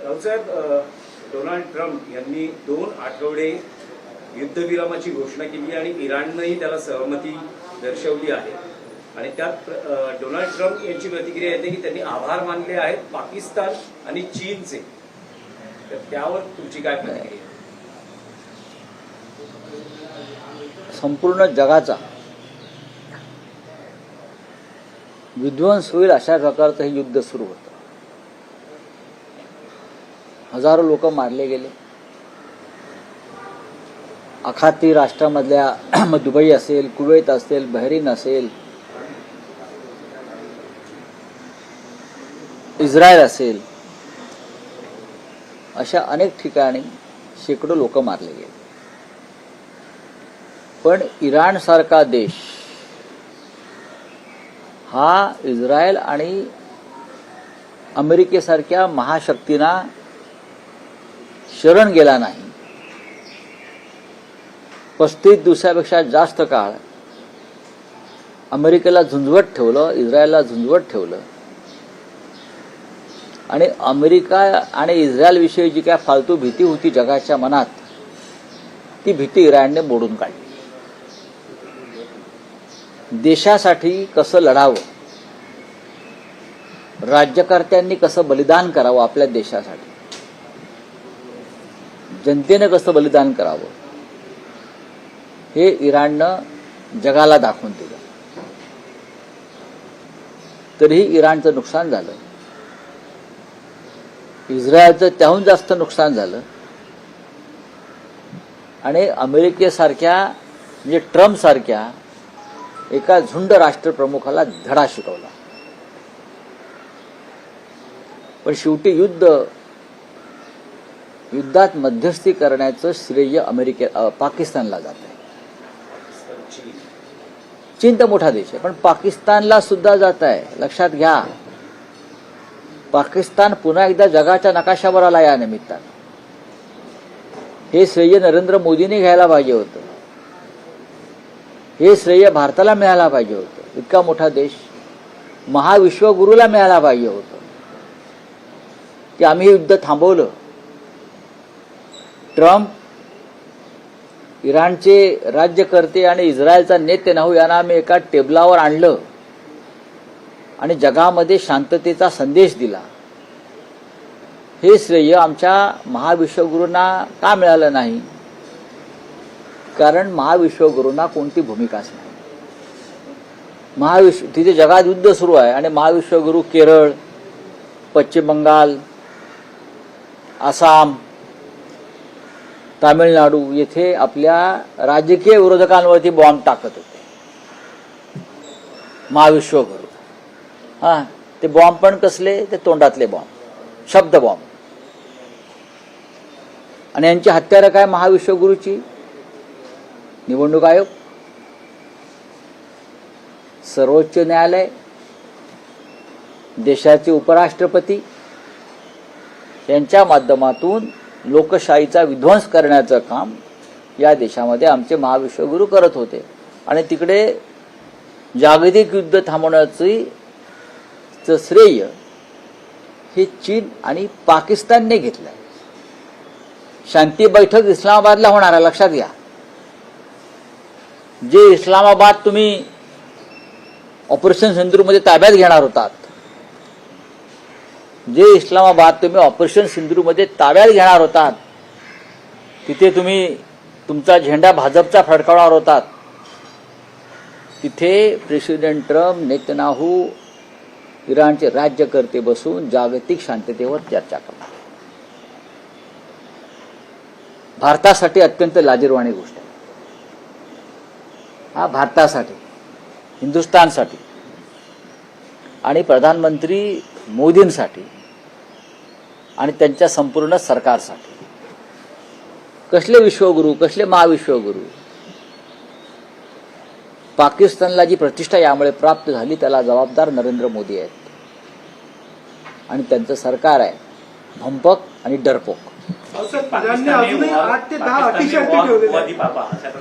Raosaheb, Donald Trump यांनी 2 आठवडे युद्धविरामाची घोषणा केली आणि इराणनंही त्याला सहमती दर्शवली आहे. आणि त्यात डोनाल्ड ट्रम्प यांची प्रतिक्रिया येते की त्यांनी आभार मानले आहेत पाकिस्तान आणि चीनचे. तर त्यावर तुमची काय प्रतिक्रिया? संपूर्ण जगाचा विध्वंस होईल अशा प्रकारचं हे युद्ध सुरू होतं. हजारो लोक मारले गेले. आखाती राष्ट्रामधल्या दुबई असेल, कुवेत असेल, बहरीन असेल, इस्रायल असेल, अशा अनेक ठिकाणी शेकडो लोक मारले गेले. पण इराण सारखा देश हा इस्रायल आणि अमेरिकेसारख्या महाशक्तींना शरण गेला नाही. 35 दिवसापेक्षा जास्त काळ अमेरिकेला झुंजवत ठेवलं, इस्रायलला झुंजवत ठेवलं आणि अमेरिका आणि इस्रायल विषयी जी काय फालतू भीती होती जगाच्या मनात, ती भीती इराणने मोडून काढली. देशासाठी कसं लढावं, राज्यकर्त्यांनी कसं बलिदान करावं, आपल्या देशासाठी जनतेनं कसं बलिदान करावं, हे इराणनं जगाला दाखवून दिलं. तरीही इराणचं नुकसान झालं, इस्रायलचं त्याहून जास्त नुकसान झालं आणि अमेरिकेसारख्या म्हणजे ट्रम्प सारख्या एका झुंड राष्ट्रप्रमुखाला धडा शिकवला. पण शेवटी युद्धात मध्यस्थी करण्याचं श्रेय पाकिस्तानला जात आहे. चीन तर मोठा देश आहे, पण पाकिस्तानला सुद्धा जात आहे. लक्षात घ्या, पाकिस्तान पुन्हा एकदा जगाच्या नकाशावर आला या निमित्तानं. हे श्रेय नरेंद्र मोदींनी घ्यायला पाहिजे होतं. हे श्रेय भारताला मिळायला पाहिजे होतं. इतका मोठा देश महाविश्वगुरूला मिळायला पाहिजे होतं की आम्ही हे युद्ध थांबवलं. ट्रम्प, इराणचे राज्यकर्ते आणि इस्रायलचा नेतन्याहू यांना आम्ही एका टेबलावर आणलं आणि जगामध्ये शांततेचा संदेश दिला. हे श्रेय आमच्या महाविश्वगुरूंना का मिळालं नाही? कारण महाविश्वगुरूंना कोणती भूमिकाच नाही. तिथे जगात युद्ध सुरू आहे आणि महाविश्वगुरू केरळ, पश्चिम बंगाल, आसाम, तामिळनाडू येथे आपल्या राजकीय विरोधकांवरती बॉम्ब टाकत होते. महाविश्वगुरू ते बॉम्ब पण कसले? ते तोंडातले बॉम्ब, शब्द बॉम्ब. आणि यांची हत्यारं काय महाविश्वगुरूची? निवडणूक आयोग, सर्वोच्च न्यायालय, देशाचे उपराष्ट्रपती यांच्या माध्यमातून लोकशाहीचा विध्वंस करण्याचं काम या देशामध्ये आमचे महाविश्वगुरू करत होते. आणि तिकडे जागतिक युद्ध थांबवण्याचं श्रेय हे चीन आणि पाकिस्तानने घेतलं. शांती बैठक इस्लामाबादला होणार आहे, लक्षात घ्या. जे इस्लामाबाद तुम्ही ऑपरेशन सिंदूरमध्ये ताब्यात घेणार होतात, जे इस्लामाबाद तुम्ही ऑपरेशन सिंदूरमध्ये ताब्यात घेणार होतात, तिथे तुम्ही तुमचा झेंडा भाजपचा फडकावणार होतात, तिथे प्रेसिडेंट ट्रम्प, नेतन्याहू, इराणचे राज्यकर्ते बसून जागतिक शांततेवर चर्चा करतात. भारतासाठी अत्यंत लाजिरवाणी गोष्ट आहे. हा भारतासाठी, हिंदुस्थानसाठी आणि प्रधानमंत्री मोदींसाठी आणि त्यांच्या संपूर्ण सरकारसाठी. कसले विश्वगुरू, कसले महाविश्वगुरू? पाकिस्तानला जी प्रतिष्ठा यामुळे प्राप्त झाली त्याला जबाबदार नरेंद्र मोदी आहेत आणि त्यांचं सरकार आहे भंपक आणि डरपोक. अजूनही 8 ते 10 अटी शर्ती ठेवलेल्या आहेत.